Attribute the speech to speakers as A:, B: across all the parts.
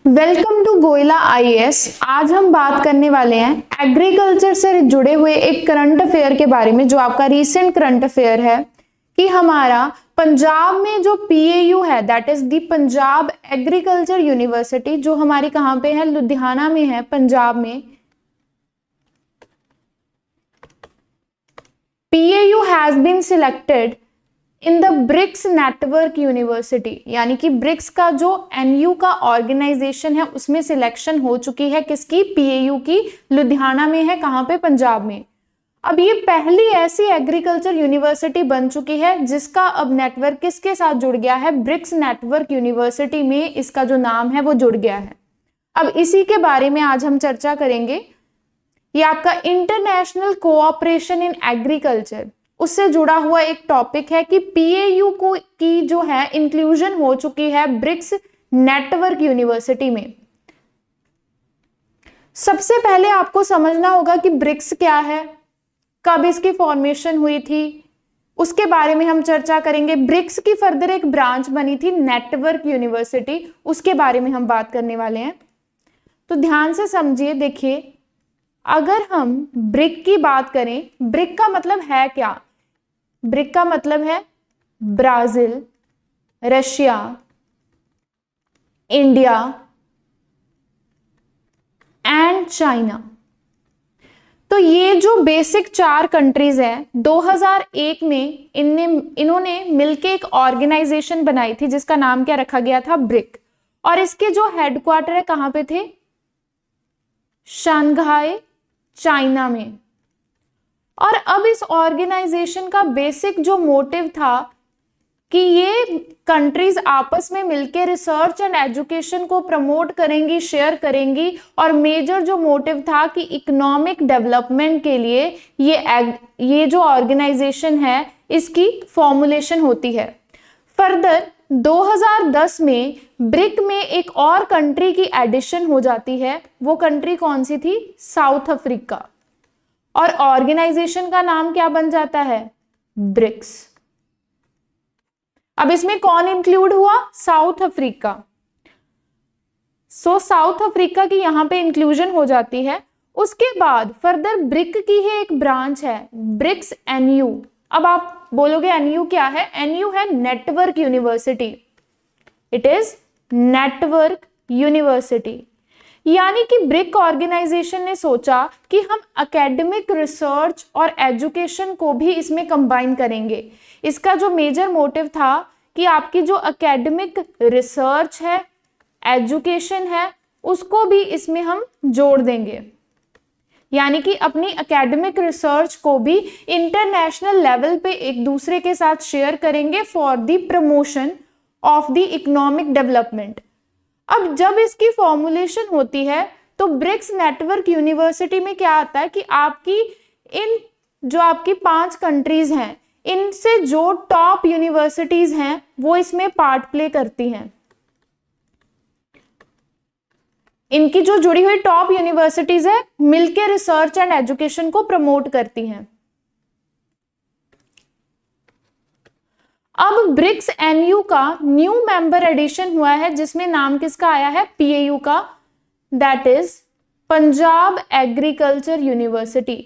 A: Welcome to Goyla IAS. आज हम बात करने वाले हैं एग्रीकल्चर से जुड़े हुए एक करंट अफेयर के बारे में, जो आपका रीसेंट करंट अफेयर है कि हमारा पंजाब में जो पीएयू है, that is the Punjab agriculture university, जो हमारी कहां पे है, लुधियाना में है, पंजाब में। PAU has been selected in the BRICS network university, यानी कि ब्रिक्स का जो एनयू का ऑर्गेनाइजेशन है उसमें सिलेक्शन हो चुकी है। किसकी? पीएयू की। लुधियाना में है, कहां पे? पंजाब में। अब ये पहली ऐसी एग्रीकल्चर यूनिवर्सिटी बन चुकी है जिसका अब नेटवर्क किसके साथ जुड़ गया है? ब्रिक्स नेटवर्क यूनिवर्सिटी में इसका जो नाम है वो जुड़ गया है। अब इसी के बारे में आज हम चर्चा करेंगे। ये आपका इंटरनेशनल कोऑपरेशन इन एग्रीकल्चर, उससे जुड़ा हुआ एक टॉपिक है कि पीएयू को की जो है इंक्लूजन हो चुकी है ब्रिक्स नेटवर्क यूनिवर्सिटी में। सबसे पहले आपको समझना होगा कि ब्रिक्स क्या है, कब इसकी फॉर्मेशन हुई थी, उसके बारे में हम चर्चा करेंगे। ब्रिक्स की फर्दर एक ब्रांच बनी थी नेटवर्क यूनिवर्सिटी, उसके बारे में हम बात करने वाले हैं। तो ध्यान से समझिए। देखिए, अगर हम ब्रिक की बात करें, ब्रिक का मतलब है क्या? ब्रिक का मतलब है Brazil, Russia, India and China. तो ये जो बेसिक 4 कंट्रीज हैं, 2001 में इन्होंने मिलके एक ऑर्गेनाइजेशन बनाई थी जिसका नाम क्या रखा गया था? ब्रिक। और इसके जो हेडक्वार्टर है कहां पे थे? शंघाई, चाइना में। और अब इस ऑर्गेनाइजेशन का बेसिक जो मोटिव था कि ये कंट्रीज आपस में मिलकर रिसर्च एंड एजुकेशन को प्रमोट करेंगी, शेयर करेंगी। और मेजर जो मोटिव था कि इकोनॉमिक डेवलपमेंट के लिए ये जो ऑर्गेनाइजेशन है इसकी फॉर्मुलेशन होती है। फर्दर 2010 में ब्रिक में एक और कंट्री की एडिशन हो जाती है। वो कंट्री कौन सी थी? South Africa. और ऑर्गेनाइजेशन का नाम क्या बन जाता है? ब्रिक्स। अब इसमें कौन इंक्लूड हुआ? South Africa. साउथ अफ्रीका की यहां पे इंक्लूजन हो जाती है। उसके बाद फर्दर ब्रिक की ही एक ब्रांच है, ब्रिक्स एनयू। अब आप बोलोगे एनयू क्या है? एनयू है network university. It is network university. यानी कि ब्रिक ऑर्गेनाइजेशन ने सोचा कि हम एकेडमिक रिसर्च और एजुकेशन को भी इसमें कंबाइन करेंगे। इसका जो मेजर मोटिव था कि आपकी जो एकेडमिक रिसर्च है, एजुकेशन है, उसको भी इसमें हम जोड़ देंगे। यानी कि अपनी एकेडमिक रिसर्च को भी इंटरनेशनल लेवल पे एक दूसरे के साथ शेयर करेंगे for the promotion of the economic development. अब जब इसकी फॉर्मुलेशन होती है तो ब्रिक्स नेटवर्क यूनिवर्सिटी में क्या आता है कि आपकी जो आपकी 5 कंट्रीज हैं, इनसे जो टॉप यूनिवर्सिटीज हैं वो इसमें पार्ट प्ले करती हैं। इनकी जो जुड़ी हुई टॉप यूनिवर्सिटीज है मिलकर रिसर्च एंड एजुकेशन को प्रमोट करती हैं। अब ब्रिक्स एनयू का न्यू मेंबर एडिशन हुआ है जिसमें नाम किसका आया है? पीएयू का, that is Punjab agriculture university.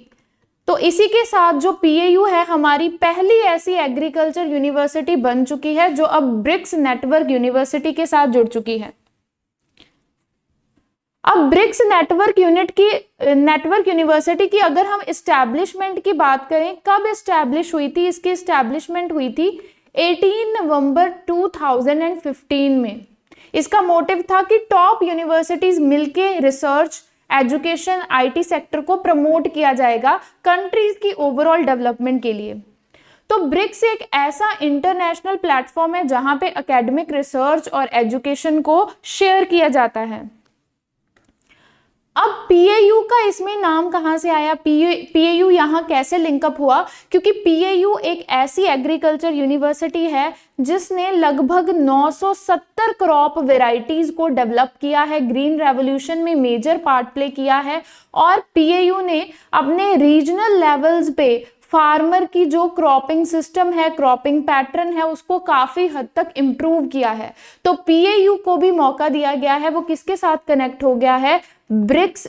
A: तो इसी के साथ जो पीएयू है हमारी पहली ऐसी एग्रीकल्चर यूनिवर्सिटी बन चुकी है जो अब ब्रिक्स नेटवर्क यूनिवर्सिटी के साथ जुड़ चुकी है। अब ब्रिक्स नेटवर्क यूनिवर्सिटी की अगर हम एस्टैब्लिशमेंट की बात करें, कब एस्टैब्लिश हुई थी? इसकी एस्टैब्लिशमेंट हुई थी 18 नवंबर 2015 में। इसका मोटिव था कि टॉप यूनिवर्सिटीज मिलके रिसर्च, एजुकेशन, आईटी सेक्टर को प्रमोट किया जाएगा कंट्रीज की ओवरऑल डेवलपमेंट के लिए। तो ब्रिक्स एक ऐसा इंटरनेशनल प्लेटफॉर्म है जहां पे एकेडमिक रिसर्च और एजुकेशन को शेयर किया जाता है। अब पीएयू का इसमें नाम कहां से आया? पीएयू यहां कैसे लिंकअप हुआ? क्योंकि पीएयू एक ऐसी एग्रीकल्चर यूनिवर्सिटी है जिसने लगभग 970 क्रॉप वेराइटीज को डेवलप किया है, ग्रीन रेवोल्यूशन में मेजर पार्ट प्ले किया है। और पीएयू ने अपने रीजनल लेवल्स पे फार्मर की जो क्रॉपिंग सिस्टम है, क्रॉपिंग पैटर्न है, उसको काफी हद तक इंप्रूव किया है। तो पीएयू को भी मौका दिया गया है, वो किसके साथ कनेक्ट हो गया है, ब्रिक्स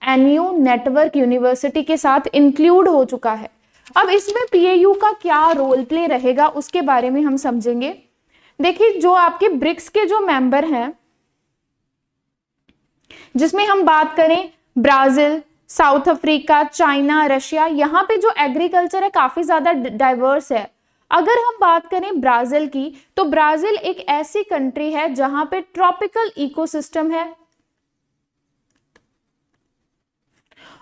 A: एनयू नेटवर्क यूनिवर्सिटी के साथ इंक्लूड हो चुका है। अब इसमें पीएयू का क्या रोल प्ले रहेगा उसके बारे में हम समझेंगे। देखिए, जो आपके ब्रिक्स के जो मेंबर हैं, जिसमें हम बात करें Brazil, south Africa, China, Russia, यहाँ पे जो एग्रीकल्चर है काफी ज्यादा डाइवर्स है। अगर हम बात करें ब्राजील की, तो ब्राजील एक ऐसी कंट्री है जहां पे ट्रॉपिकल इकोसिस्टम है।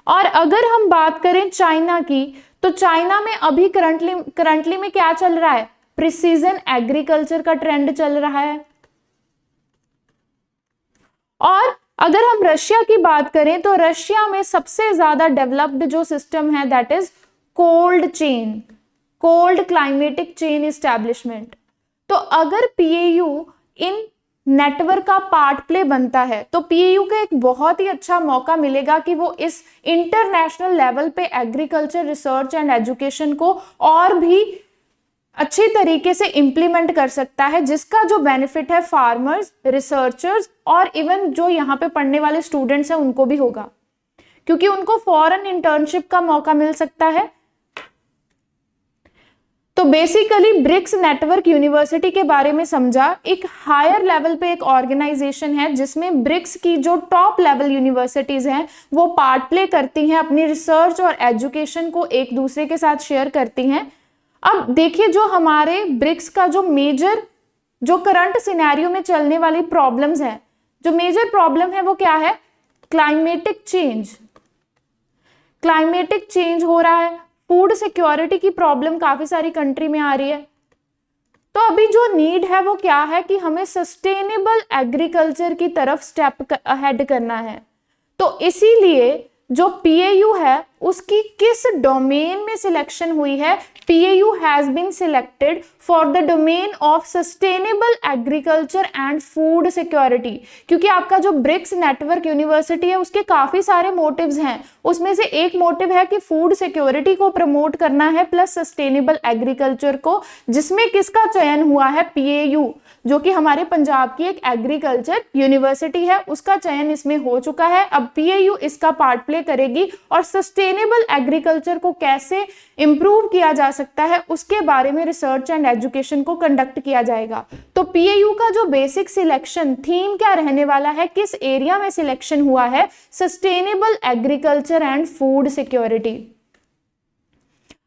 A: और अगर हम बात करें चाइना की, तो चाइना में अभी करंटली में क्या चल रहा है, प्रिसीजन एग्रीकल्चर का ट्रेंड चल रहा है। और अगर हम रशिया की बात करें, तो रशिया में सबसे ज्यादा डेवलप्ड जो सिस्टम है that is cold chain, cold climatic chain establishment. तो अगर पीएयू इन नेटवर्क का पार्ट प्ले बनता है, तो पीएयू का एक बहुत ही अच्छा मौका मिलेगा कि वो इस इंटरनेशनल लेवल पे एग्रीकल्चर रिसर्च एंड एजुकेशन को और भी अच्छी तरीके से इंप्लीमेंट कर सकता है, जिसका जो बेनिफिट है फार्मर्स, रिसर्चर्स और इवन जो यहाँ पे पढ़ने वाले स्टूडेंट्स हैं उनको भी होगा, क्योंकि उनको फॉरेन इंटर्नशिप का मौका मिल सकता है। तो बेसिकली ब्रिक्स नेटवर्क यूनिवर्सिटी के बारे में समझा, एक हायर लेवल पे एक ऑर्गेनाइजेशन है जिसमें ब्रिक्स की जो टॉप लेवल यूनिवर्सिटीज हैं वो पार्ट प्ले करती हैं, अपनी रिसर्च और एजुकेशन को एक दूसरे के साथ शेयर करती हैं। अब देखिए, जो हमारे ब्रिक्स का जो मेजर, जो करंट सिनेरियो में चलने वाली प्रॉब्लम्स हैं, जो मेजर प्रॉब्लम है वो क्या है, क्लाइमेटिक चेंज। क्लाइमेटिक चेंज हो रहा है, फूड सिक्योरिटी की प्रॉब्लम काफी सारी कंट्री में आ रही है। तो अभी जो नीड है वो क्या है कि हमें सस्टेनेबल एग्रीकल्चर की तरफ स्टेप अहेड करना है। तो इसीलिए जो पीएयू है उसकी किस डोमेन में सिलेक्शन हुई है, PAU has been selected for the domain of sustainable agriculture and food security. क्योंकि आपका जो ब्रिक्स नेटवर्क यूनिवर्सिटी है उसके काफी सारे मोटिव्स हैं, उसमें से एक मोटिव है कि फूड सिक्योरिटी को प्रमोट करना है प्लस सस्टेनेबल एग्रीकल्चर को, जिसमें किसका चयन हुआ है, पीएयू, जो कि हमारे पंजाब की एक एग्रीकल्चर यूनिवर्सिटी है, उसका चयन इसमें हो चुका है। अब पीएयू इसका पार्ट प्ले करेगी और सस्टेनेबल एग्रीकल्चर को कैसे इंप्रूव किया जा सकता है उसके बारे में रिसर्च एंड एजुकेशन को कंडक्ट किया जाएगा। तो पीएयू का जो बेसिक सिलेक्शन थीम क्या रहने वाला है, किस एरिया में सिलेक्शन हुआ है, sustainable agriculture and food security.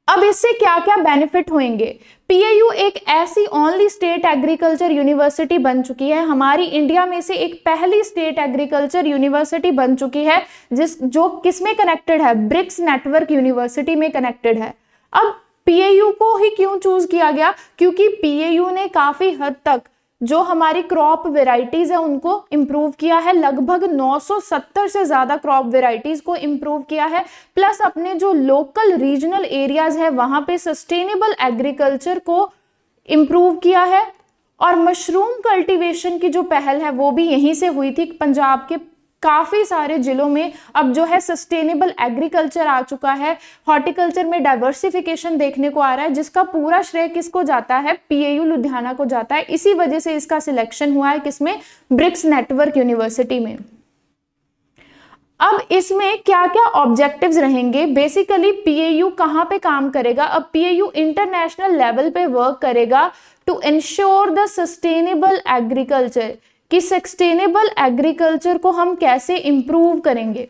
A: अब इससे क्या क्या बेनिफिट होंगे, पीएयू एक ऐसी ओनली स्टेट एग्रीकल्चर यूनिवर्सिटी बन चुकी है, हमारी इंडिया में से एक पहली स्टेट एग्रीकल्चर यूनिवर्सिटी बन चुकी है जो किसमें कनेक्टेड है, ब्रिक्स नेटवर्क यूनिवर्सिटी में कनेक्टेड है। अब पीएयू को ही क्यों चूज किया गया, क्योंकि पीएयू ने काफी हद तक जो हमारी क्रॉप वेराइटीज है उनको इंप्रूव किया है, लगभग 970 से ज्यादा क्रॉप वेराइटीज को इंप्रूव किया है, प्लस अपने जो लोकल रीजनल एरियाज है वहां पे सस्टेनेबल एग्रीकल्चर को इंप्रूव किया है। और मशरूम कल्टीवेशन की जो पहल है वो भी यहीं से हुई थी। पंजाब के काफी सारे जिलों में अब जो है सस्टेनेबल एग्रीकल्चर आ चुका है, हॉर्टिकल्चर में डाइवर्सिफिकेशन देखने को आ रहा है, जिसका पूरा श्रेय किसको जाता है, पीएयू लुधियाना को जाता है। इसी वजह से इसका सिलेक्शन हुआ है किसमें, ब्रिक्स नेटवर्क यूनिवर्सिटी में। अब इसमें क्या क्या ऑब्जेक्टिव्स रहेंगे, बेसिकली पीएयू कहां पे काम करेगा, अब पीएयू इंटरनेशनल लेवल पे वर्क करेगा to ensure the sustainable agriculture, कि सस्टेनेबल एग्रीकल्चर को हम कैसे इंप्रूव करेंगे।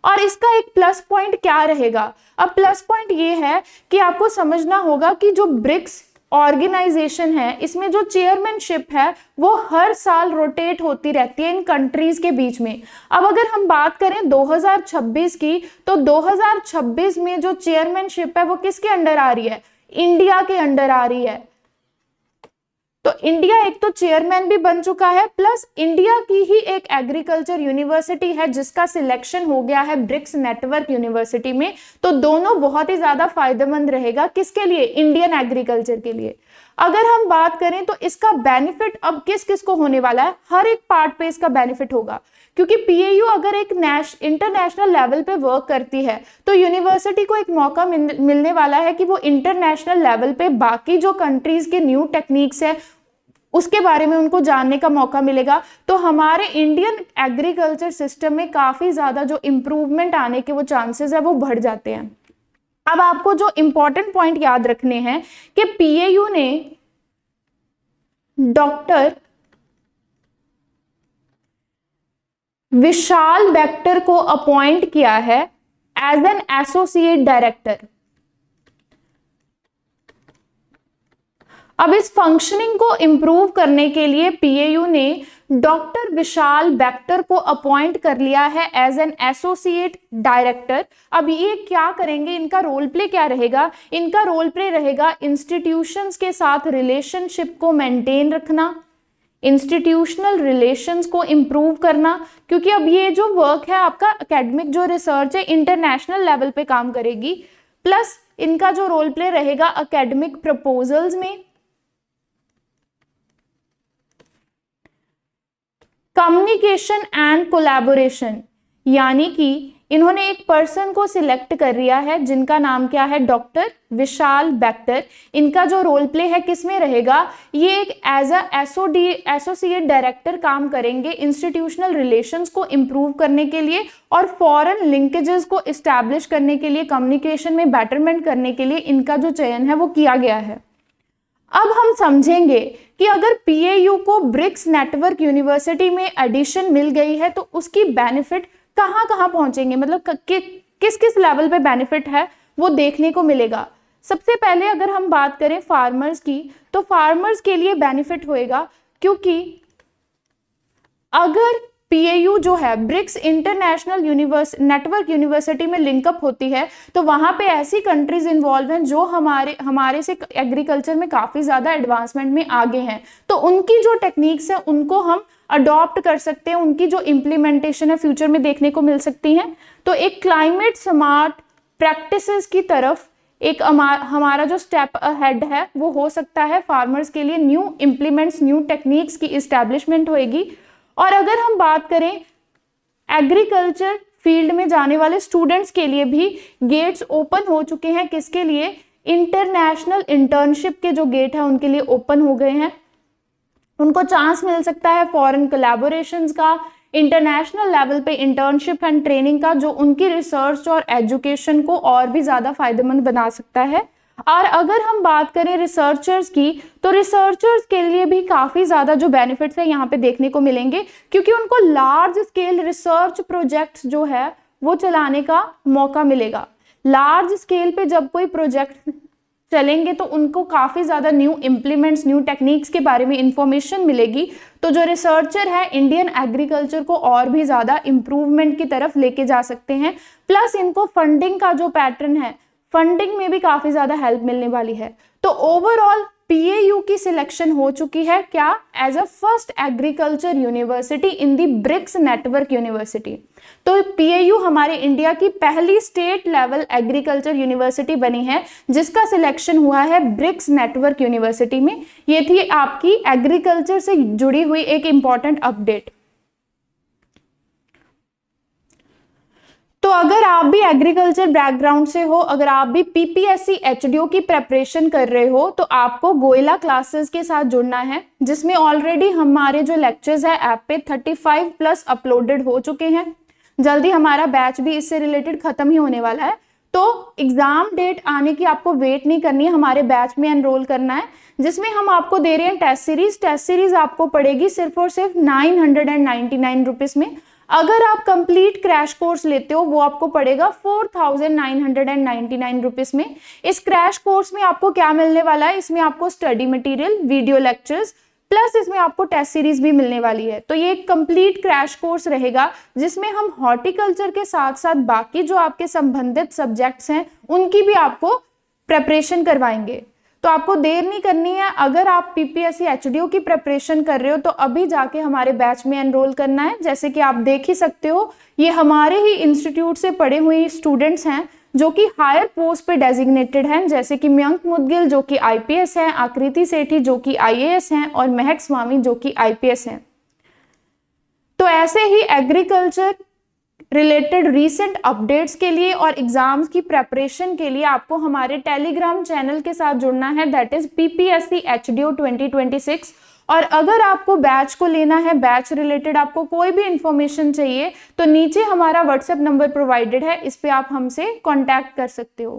A: और इसका एक प्लस पॉइंट क्या रहेगा, अब प्लस पॉइंट ये है कि आपको समझना होगा कि जो ब्रिक्स ऑर्गेनाइजेशन है इसमें जो चेयरमैनशिप है वो हर साल रोटेट होती रहती है इन कंट्रीज के बीच में। अब अगर हम बात करें 2026 की, तो 2026 में जो चेयरमैनशिप है वो किसके अंडर आ रही है, इंडिया के अंडर आ रही है। तो इंडिया एक तो चेयरमैन भी बन चुका है, प्लस इंडिया की ही एक एग्रीकल्चर यूनिवर्सिटी है जिसका सिलेक्शन हो गया है ब्रिक्स नेटवर्क यूनिवर्सिटी में। तो दोनों बहुत ही ज्यादा फायदेमंद रहेगा किसके लिए, इंडियन एग्रीकल्चर के लिए। अगर हम बात करें तो इसका बेनिफिट अब किस किस को होने वाला है, हर एक पार्ट पे इसका बेनिफिट होगा, क्योंकि पीएयू अगर एक इंटरनेशनल लेवल पे वर्क करती है तो यूनिवर्सिटी को एक मौका मिलने वाला है कि वो इंटरनेशनल लेवल पे बाकी जो कंट्रीज के न्यू टेक्निक्स है उसके बारे में उनको जानने का मौका मिलेगा। तो हमारे इंडियन एग्रीकल्चर सिस्टम में काफी ज्यादा जो इम्प्रूवमेंट आने के वो चांसेस है वो बढ़ जाते हैं। अब आपको जो इंपॉर्टेंट पॉइंट याद रखने हैं कि पीएयू ने डॉक्टर विशाल बेक्टर को अपॉइंट किया है एज एन एसोसिएट डायरेक्टर। अब इस फंक्शनिंग को इंप्रूव करने के लिए पीएयू ने डॉक्टर विशाल बेक्टर को अपॉइंट कर लिया है एज एन एसोसिएट डायरेक्टर। अब ये क्या करेंगे, इनका रोल प्ले क्या रहेगा, इनका रोल प्ले रहेगा इंस्टीट्यूशंस के साथ रिलेशनशिप को मेंटेन रखना, इंस्टीट्यूशनल रिलेशंस को इंप्रूव करना, क्योंकि अब ये जो वर्क है आपका एकेडमिक जो रिसर्च है इंटरनेशनल लेवल पे काम करेगी। प्लस इनका जो रोल प्ले रहेगा एकेडमिक प्रपोजल्स में, कम्युनिकेशन एंड कोलैबोरेशन, यानी कि इन्होंने एक पर्सन को सिलेक्ट कर लिया है जिनका नाम क्या है, डॉक्टर विशाल बेक्टर। इनका जो रोल प्ले है किसमें रहेगा, ये एक एज अ एसोसिएट डायरेक्टर काम करेंगे इंस्टीट्यूशनल रिलेशंस को इंप्रूव करने के लिए और फॉरेन लिंकेजेस को इस्टेब्लिश करने के लिए, कम्युनिकेशन में बेटरमेंट करने के लिए इनका जो चयन है वो किया गया है। अब हम समझेंगे कि अगर पीएयू को ब्रिक्स नेटवर्क यूनिवर्सिटी में एडिशन मिल गई है तो उसकी बेनिफिट कहाँ कहाँ पहुंचेंगे, मतलब किस किस लेवल पे बेनिफिट है वो देखने को मिलेगा। सबसे पहले अगर हम बात करें फार्मर्स की, तो फार्मर्स के लिए बेनिफिट होएगा, क्योंकि अगर पीएयू जो है ब्रिक्स इंटरनेशनल नेटवर्क यूनिवर्सिटी में लिंकअप होती है तो वहां पे ऐसी कंट्रीज इन्वॉल्व हैं जो हमारे से एग्रीकल्चर में काफी ज्यादा एडवांसमेंट में आगे हैं, तो उनकी जो टेक्निक्स है उनको हम अडॉप्ट कर सकते हैं, उनकी जो इम्प्लीमेंटेशन है फ्यूचर में देखने को मिल सकती है। तो एक क्लाइमेट स्मार्ट प्रैक्टिसेस की तरफ एक हमारा जो स्टेप अहेड है वो हो सकता है फार्मर्स के लिए, न्यू इम्प्लीमेंट्स, न्यू टेक्निक्स की इस्टेब्लिशमेंट होएगी। और अगर हम बात करें एग्रीकल्चर फील्ड में जाने वाले स्टूडेंट्स के लिए भी गेट्स ओपन हो चुके हैं, किसके लिए, इंटरनेशनल इंटर्नशिप के जो गेट है उनके लिए ओपन हो गए हैं, उनको चांस मिल सकता है फॉरेन कोलैबोरेशंस का, इंटरनेशनल लेवल पे इंटर्नशिप एंड ट्रेनिंग का, जो उनकी रिसर्च और एजुकेशन को और भी ज्यादा फायदेमंद बना सकता है। और अगर हम बात करें रिसर्चर्स की, तो रिसर्चर्स के लिए भी काफी ज्यादा जो बेनिफिट्स है यहाँ पे देखने को मिलेंगे, क्योंकि उनको लार्ज स्केल रिसर्च प्रोजेक्ट्स जो है वो चलाने का मौका मिलेगा। लार्ज स्केल पे जब कोई प्रोजेक्ट चलेंगे तो उनको काफी ज्यादा न्यू इम्प्लीमेंट्स, न्यू टेक्निक्स के बारे में इंफॉर्मेशन मिलेगी, तो जो रिसर्चर है इंडियन एग्रीकल्चर को और भी ज्यादा इंप्रूवमेंट की तरफ लेके जा सकते हैं। प्लस इनको फंडिंग का जो पैटर्न है, फंडिंग में भी काफी ज्यादा हेल्प मिलने वाली है। तो ओवरऑल पीएयू की सिलेक्शन हो चुकी है क्या, as a first agriculture university in the BRICS network university. तो पीएयू हमारे इंडिया की पहली स्टेट लेवल एग्रीकल्चर यूनिवर्सिटी बनी है जिसका सिलेक्शन हुआ है ब्रिक्स नेटवर्क यूनिवर्सिटी में। ये थी आपकी एग्रीकल्चर से जुड़ी हुई एक इंपॉर्टेंट अपडेट। तो अगर आप भी एग्रीकल्चर बैकग्राउंड से हो, अगर आप भी पीपीएससी एचडीओ की प्रेपरेशन कर रहे हो, तो आपको गोयला क्लासेस के साथ जुड़ना है, जिसमें ऑलरेडी हमारे जो लेक्चर्स है ऐप पे 35 प्लस अपलोडेड हो चुके हैं। जल्दी हमारा बैच भी इससे रिलेटेड खत्म ही होने वाला है, तो एग्जाम डेट आने की आपको वेट नहीं करनी है, हमारे बैच में एनरोल करना है, जिसमें हम आपको दे रहे हैं टेस्ट सीरीज। टेस्ट सीरीज आपको पड़ेगी सिर्फ और सिर्फ 999 रुपीज में। अगर आप कंप्लीट क्रैश कोर्स लेते हो वो आपको पड़ेगा 4999 रुपीज में। इस क्रैश कोर्स में आपको क्या मिलने वाला है, इसमें आपको study material, video lectures, plus इसमें आपको टेस्ट सीरीज भी मिलने वाली है। तो ये एक कंप्लीट क्रैश कोर्स रहेगा जिसमें हम हॉर्टिकल्चर के साथ साथ बाकी जो आपके संबंधित सब्जेक्ट्स हैं उनकी भी आपको प्रेपरेशन करवाएंगे। तो आपको देर नहीं करनी है। अगर आप पीपीएससी एचडीओ की प्रिपरेशन कर रहे हो तो अभी जाके हमारे बैच में एनरोल करना है। जैसे कि आप देख ही सकते हो, ये हमारे ही इंस्टीट्यूट से पढ़े हुए स्टूडेंट्स हैं जो कि हायर पोस्ट पे डेजिग्नेटेड हैं, जैसे कि मयंक मुदगिल जो कि आईपीएस हैं, आकृति सेठी जो कि आईएएस हैं और महक स्वामी जो कि आईपीएस हैं। तो ऐसे ही एग्रीकल्चर रिलेटेड रीसेंट अपडेट्स के लिए और एग्जाम्स की प्रेपरेशन के लिए आपको हमारे टेलीग्राम चैनल के साथ जुड़ना है, दैट इज पीपीएससी एचडीओ 2026। और अगर आपको बैच को लेना है, बैच रिलेटेड आपको कोई भी इंफॉर्मेशन चाहिए, तो नीचे हमारा व्हाट्सएप नंबर प्रोवाइडेड है, इस पे आप हमसे कांटेक्ट कर सकते हो।